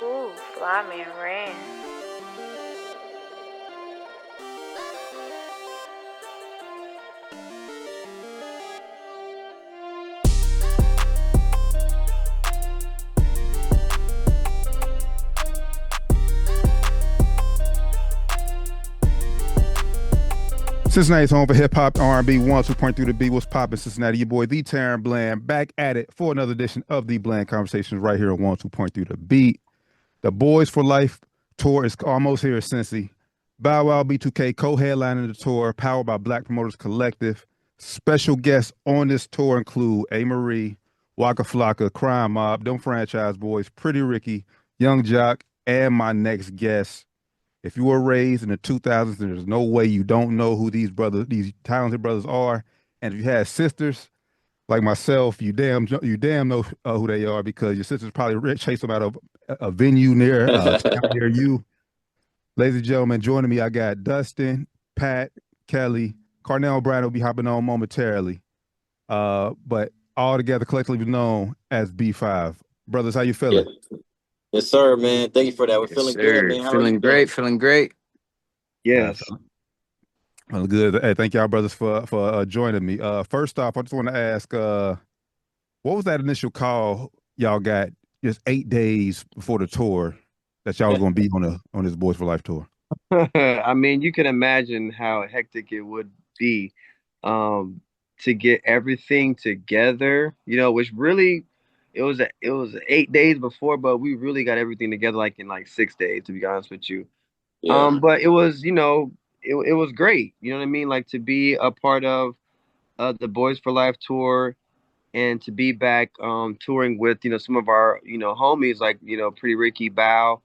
Ooh, Fly Man ran. Cincinnati's home for hip hop, R&B, 102.3 The Beat. What's poppin', Cincinnati? Your boy, the Terran Bland, back at it for another edition of the Bland Conversations right here on 102.3 The Beat. The Boys for Life tour is almost here, Cincy. Bow Wow B2K co-headlining the tour, powered by Black Promoters Collective. Special guests on this tour include A. Marie, Waka Flocka, Crime Mob, Them Franchise Boys, Pretty Ricky, Young Jock, and my next guest. If you were raised in the 2000s, there's no way you don't know who these talented brothers are. And if you had sisters like myself, you damn know who they are because your sisters probably chased them out of a venue near town near you. Ladies and gentlemen, joining me, I got Dustin, Pat, Kelly, Carnell Bryan will be hopping on momentarily. But all together collectively known as B5. Brothers, how you Yeah. feeling? Yes, sir, man. Thank you for that. We're Yes, feeling good, sir. man. How are Feeling you great, feeling great. Yeah, Yes. well, good. Hey, thank y'all, brothers, for joining me. First off, I just want to ask, what was that initial call y'all got just 8 days before the tour that y'all was feeling? gonna be on this Boys for Life tour? I mean, you can imagine how hectic it would be um to get everything together, which really it was 8 days before, but we really got everything together like in like 6 days, to be honest with you. Yeah. But it was, it was great. You know what I mean? Like to be a part of the Boys for Life tour and to be back touring with, some of our, homies like, Pretty Ricky Bow,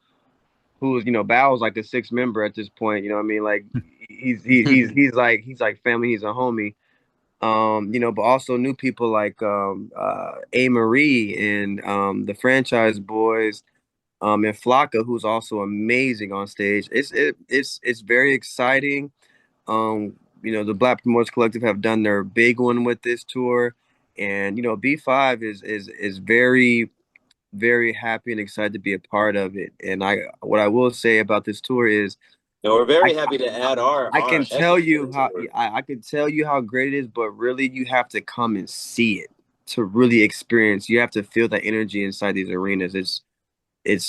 who's Bow's like the sixth member at this point. You know what I mean? Like he's like family. He's a homie. But also new people like A. Marie and the Franchise Boys, and Flocka, who's also amazing on stage. It's very exciting. Um, the Black Promoters Collective have done their big one with this tour, and B5 is very very happy and excited to be a part of it. And what I will say about this tour is And we're I very happy to add I our can tell essence to you the how tour. I can tell you how great it is, but really you have to come and see it to really experience. You have to feel that energy inside these arenas. It's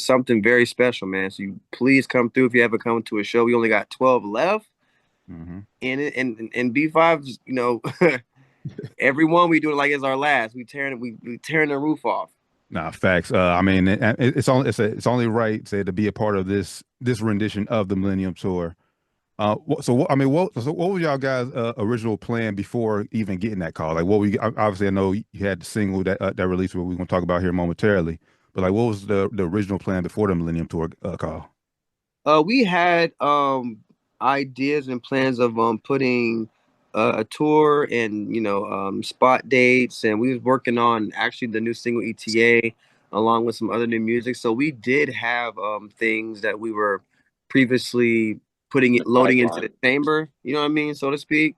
something very special, man. So you please come through if you ever come to a show. We only got 12 left. Mm-hmm. And B5, everyone we do it like it's our last. We tearing the roof off. Nah, facts. I mean, it's only right say to be a part of this rendition of the Millennium Tour. I mean, what was y'all guys' original plan before even getting that call? Like, obviously, I know you had the single that released, what we're gonna talk about here momentarily. But like, what was the original plan before the Millennium Tour call? We had ideas and plans of putting a tour and spot dates, and we was working on actually the new single ETA along with some other new music. So we did have things that we were previously loading into the Pipeline. chamber, you know what I mean, so to speak.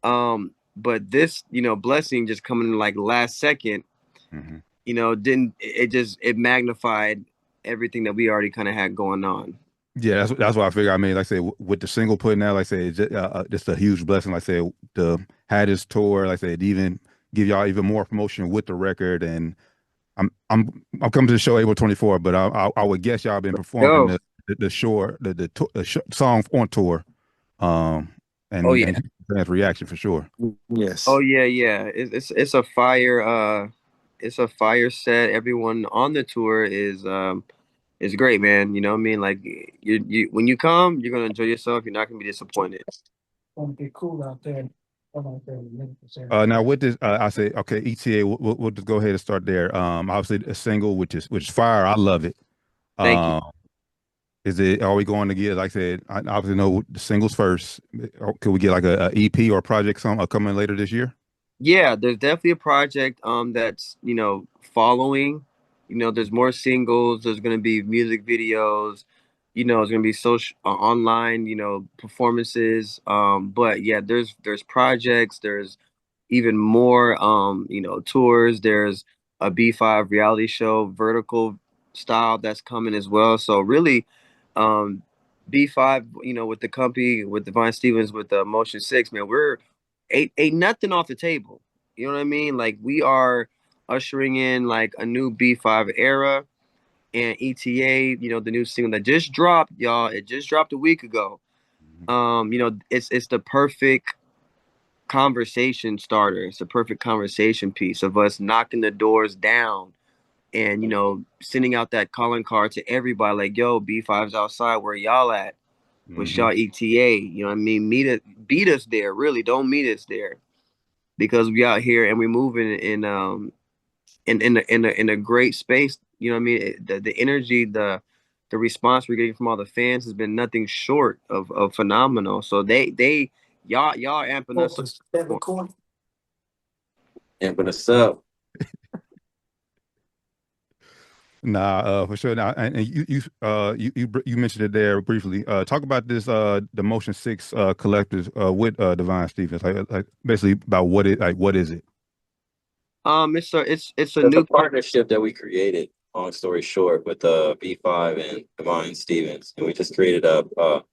But this, blessing just coming in like last second, Hmm. didn't it magnified everything that we already kind of had going on. Yeah, that's what I figured. I mean, like I said, with the single putting out, like I said, it's just a huge blessing. Like I said, to have this tour, like I said, even give y'all even more promotion with the record. And I'm coming to the show April 24th, but I would guess y'all been performing Yo. the song on tour, um, Oh and yeah. fans' reaction for sure. Oh Yes. yeah, yeah. It's a fire set. Everyone on the tour is great, man. You know what I mean? Like you when you come, you're gonna enjoy yourself. You're not gonna be disappointed. Gonna get cool out there. Come out there in Memphis area. Now with this, I say okay, ETA. We'll just go ahead and start there. Obviously a single, which is fire. I love it. Thank you. Um, are we going to get, like I said, I obviously know the singles first. Could we get like a EP or a project coming later this year? Yeah, there's definitely a project that's, following. There's more singles, there's gonna be music videos, there's gonna be social online, performances. But yeah, there's projects, there's even more tours, there's a B5 reality show, vertical style that's coming as well. So really, B5, with the company, with Divine Stevens, with the Motion 6, man, we're ain't nothing off the table. You know what I mean? Like, we are ushering in like a new B5 era. And ETA, the new single that just dropped, y'all. It just dropped a week ago. It's the perfect conversation starter. It's a perfect conversation piece of us knocking the doors down and, sending out that calling card to everybody like, yo, B5's outside. Where y'all at? With y'all ETA? You know what I mean? Beat us there. Really, don't meet us there, because we out here and we're moving in a great space. You know what I mean? The energy, the response we're getting from all the fans has been nothing short of phenomenal. So y'all amping us up. Amping us up. Nah, for sure. Now, and you mentioned it there briefly. Talk about this the Motion 6 collective with Divine Stevens. Like basically about what is it? It's a It's new a partnership that we created. Long story short, with B5 and Divine Stevens, and we just created a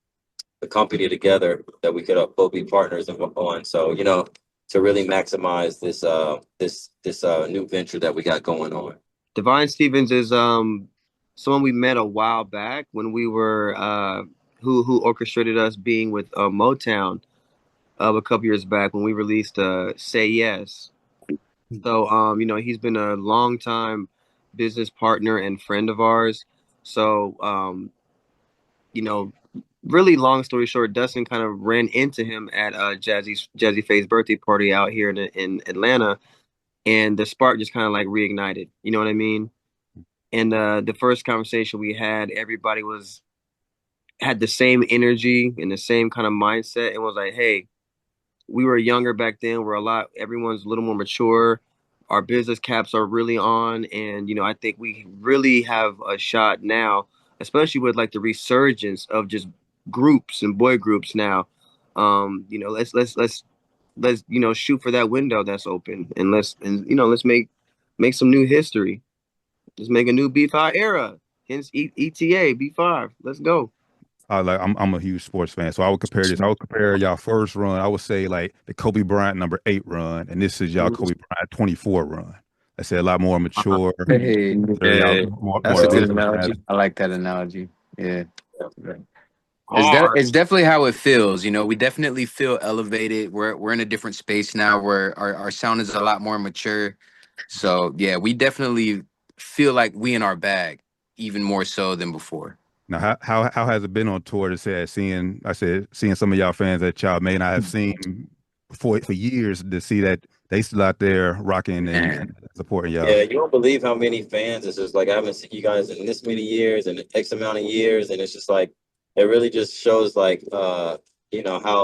company together that we could both be partners on. So to really maximize this new venture that we got going on. Divine Stevens is someone we met a while back when we were who orchestrated us being with Motown a couple years back when we released Say Yes. So he's been a long time business partner and friend of ours. So really long story short, Dustin kind of ran into him at Jazzy Faye's birthday party out here in Atlanta, and the spark just kind of like reignited. You know what I mean? And the first conversation we had, everybody had the same energy and the same kind of mindset, and was like, hey, we were younger back then. Everyone's a little more mature. Our business caps are really on. And, I think we really have a shot now, especially with like the resurgence of just groups and boy groups now. Let's shoot for that window that's open, and let's make some new history. Let's make a new B5 era. Hence ETA B5. Let's go. I'm a huge sports fan, so I would compare this. I would compare y'all first run. I would say like the Kobe Bryant number 8 run, and this is y'all Kobe Bryant 24 run. I say a lot more mature. Hey, yeah, that's a good analogy. I like that analogy. Yeah. It's definitely how it feels. We definitely feel elevated. We're in a different space now where our sound is a lot more mature. So yeah, we definitely feel like we in our bag even more so than before. Now, how has it been on tour to say seeing some of y'all fans that y'all may not have seen for years, to see that they still out there rocking and supporting y'all? Yeah, you don't believe how many fans. It's just like, I haven't seen you guys in this many years and X amount of years, and it's just like, it really just shows like how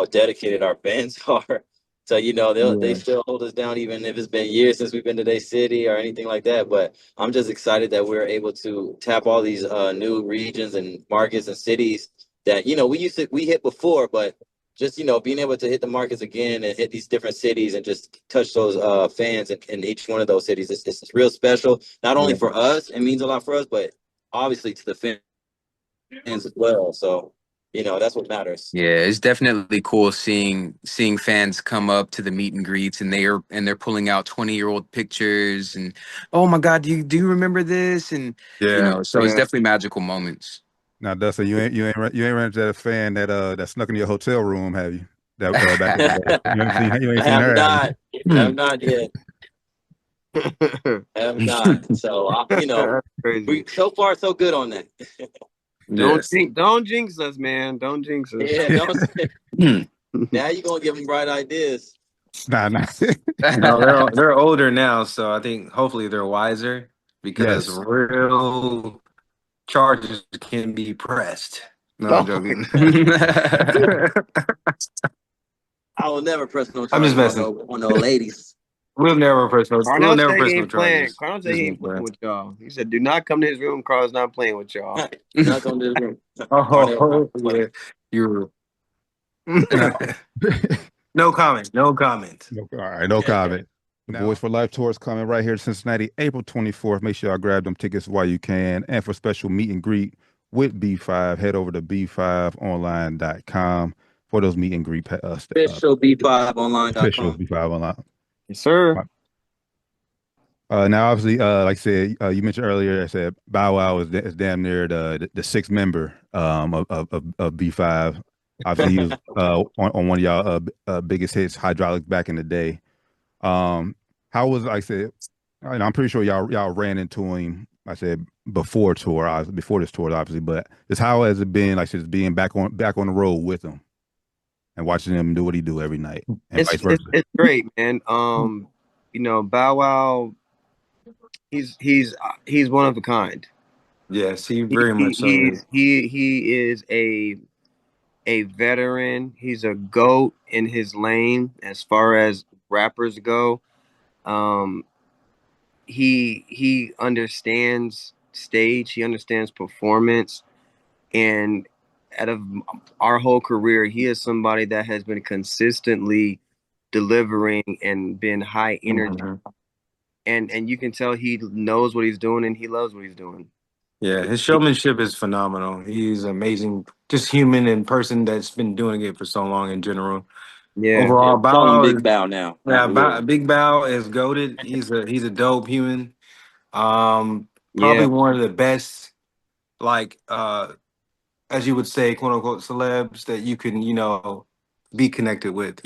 dedicated our fans are. So they still hold us down even if it's been years since we've been to their city or anything like that. But I'm just excited that we're able to tap all these new regions and markets and cities that we hit before, but just being able to hit the markets again and hit these different cities and just touch those fans in each one of those cities. It's real special, not only for us. It means a lot for us, but obviously to the fans as well. So that's what matters. Yeah, it's definitely cool seeing fans come up to the meet and greets, and they're pulling out 20-year-old pictures, and oh my God, do you remember this? And so it's definitely magical moments. Now, Dustin, you ain't run into that fan that snuck into your hotel room, have you? That back in the day. You ain't seen her. I have not yet. I have not. So we so far so good on that. Don't jinx us, man. Don't jinx us. Yeah, now you're gonna give them bright ideas. Nah. No, they're older now, so I think hopefully they're wiser, because real charges can be pressed. No, I'm joking. I will never press no charges. I'm just messing on no ladies. We'll never press no charges. Carnell said he ain't playing with y'all. He said, do not come to his room. Carl's not playing with y'all. Not come to his room. Yeah. You're no comment. All right, no comment. The Boys for Life tour is coming right here to Cincinnati, April 24th. Make sure y'all grab them tickets while you can. And for special meet and greet with B5, head over to b5online.com for those meet and greet Official B5online.com. official B5 Online. Yes, sir. Now, obviously, like I said, you mentioned earlier, I said Bow Wow is damn near the sixth member of B5. Obviously, he was on one of y'all biggest hits, Hydraulics, back in the day. How was, like I said, and I'm pretty sure y'all ran into him, I said, before this tour, obviously, but just how has it been, like, just being back on the road with him and watching him do what he do every night, and vice versa? It's great, man. You know, Bow Wow, he's one of a kind. Yes, he very much so is. He is a veteran. He's a GOAT in his lane as far as rappers go. He understands stage, he understands performance, and out of our whole career, he is somebody that has been consistently delivering and been high energy. And you can tell he knows what he's doing and he loves what he's doing. Yeah, his showmanship is phenomenal. He's amazing, just human and person that's been doing it for so long in general. Yeah. Overall, Call Bow him Wow Big Bow now. Yeah, Big Bow is goated. He's a dope human. Probably Yeah. one of the best, like as you would say, quote unquote, celebs that you can, be connected with,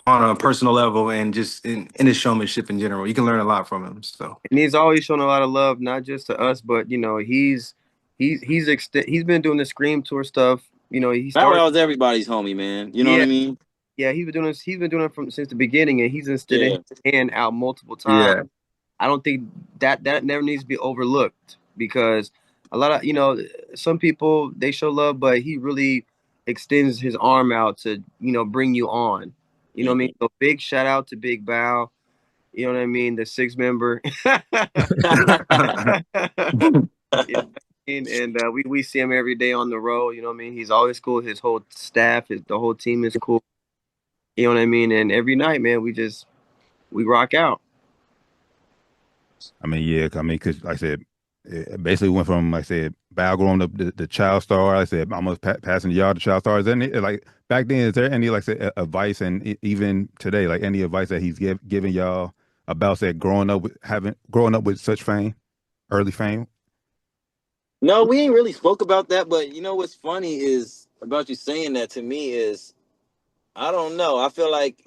on a personal level and just in his showmanship in general. You can learn a lot from him. So, And he's always shown a lot of love, not just to us, but he's been doing the Scream tour stuff. He Bow started. Wow's everybody's homie, man. You know what I mean? Yeah, he's been doing it since the beginning, and he's instilled his hand out multiple times. yeah. I don't think that never needs to be overlooked, because a lot of some people, they show love, but he really extends his arm out to bring you on. You know what I mean? So big shout out to Big Bow. You know what I mean? The sixth member. And we see him every day on the road. You know what I mean? He's always cool. His whole staff, the whole team is cool. You know what I mean? And every night, man, we rock out. I mean, yeah, because like I said, it basically went from, like I said, Bow growing up the child star. Like I said, almost passing the yard to child star. Is there any, like, back then, is there any, like, say, advice, and even today, like, any advice that he's giving y'all about, say, growing up with such fame, early fame? No, we ain't really spoke about that, but you know what's funny is about you saying that to me is, I don't know. I feel like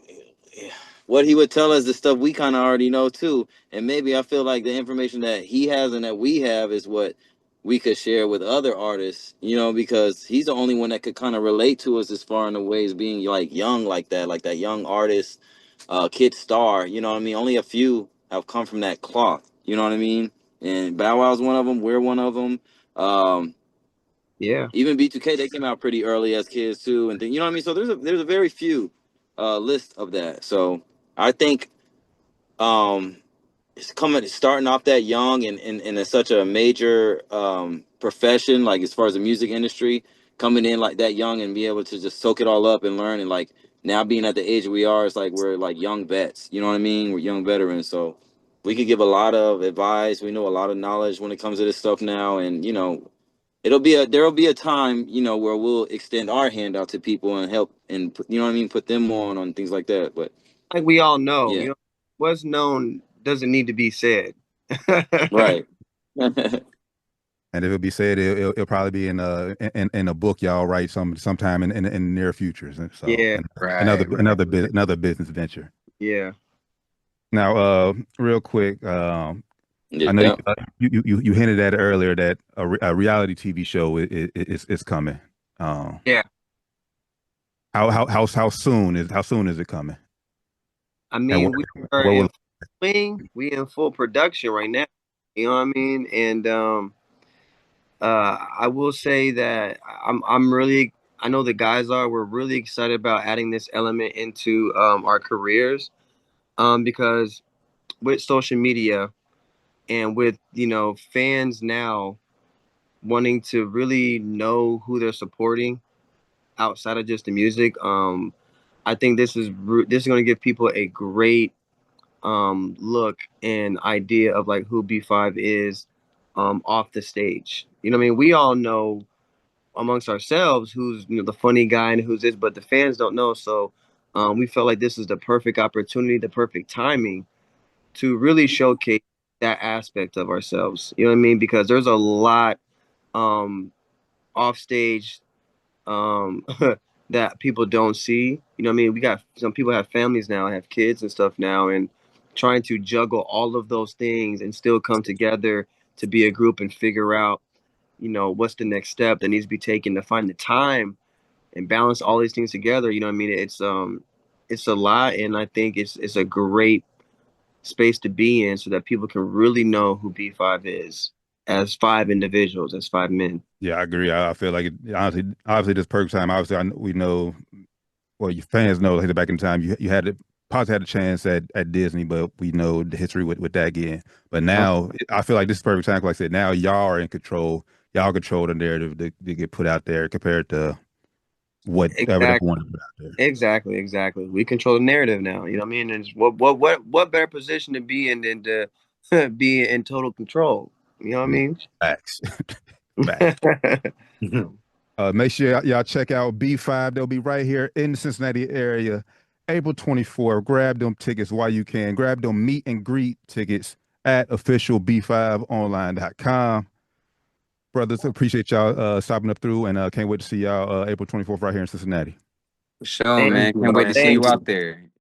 what he would tell us the stuff we kind of already know too, and maybe I feel like the information that he has and that we have is what we could share with other artists, because he's the only one that could kind of relate to us as far in the ways being like young like that young artist, kid star. You know what I mean? Only a few have come from that cloth. You know what I mean? And Bow Wow's one of them. We're one of them. Yeah. Even B2K, they came out pretty early as kids too, and you know what I mean. So there's a very few list of that. So I think it's starting off that young and in such a major profession, like as far as the music industry, coming in like that young and be able to just soak it all up and learn, and like now being at the age we are, it's like we're like young vets. You know what I mean? We're young veterans, so we could give a lot of advice. We know a lot of knowledge when it comes to this stuff now, and there'll be a time, where we'll extend our hand out to people and help and put them on things like that. But like we all know, yeah. What's known doesn't need to be said. Right. And if it'll be said, it'll probably be in a book y'all write sometime in the near future. So yeah, another business venture. Yeah. Now, real quick, I know you hinted at it earlier that a reality TV show is coming. Yeah. How soon is it coming? I mean, we in full production right now. You know what I mean? And I will say that I know the guys we're really excited about adding this element into our careers, because with social media and with fans now wanting to really know who they're supporting outside of just the music, I think this is going to give people a great look and idea of like who B5 is off the stage. You know what I mean? We all know amongst ourselves who's the funny guy and who's this, but the fans don't know. So we felt like this is the perfect opportunity, the perfect timing to really showcase that aspect of ourselves. You know what I mean? Because there's a lot off stage that people don't see. You know what I mean? We got some people have families now, have kids and stuff now, and trying to juggle all of those things and still come together to be a group and figure out, what's the next step that needs to be taken to find the time and balance all these things together. You know what I mean? It's a lot, and I think it's a great space to be in so that people can really know who B5 is as 5 individuals, as 5 men. Yeah, I agree. I feel like honestly, obviously, this perfect time. Obviously, we know, well, your fans know like back in time, you had it. Possibly had a chance at Disney, but we know the history with that again. But now I feel like this is perfect time. Like I said, now y'all are in control. Y'all control the narrative to get put out there compared to whatever they want to put out there. Exactly. We control the narrative now. You know what I mean? And what better position to be in than to be in total control? You know what I mean? Facts. Facts. Make sure y'all check out B5. They'll be right here in the Cincinnati area, April 24th. Grab them tickets while you can. Grab them meet and greet tickets at officialb5online.com. Brothers, appreciate y'all stopping up through, and can't wait to see y'all April 24th right here in Cincinnati. For sure, man. Can't wait to see you out there.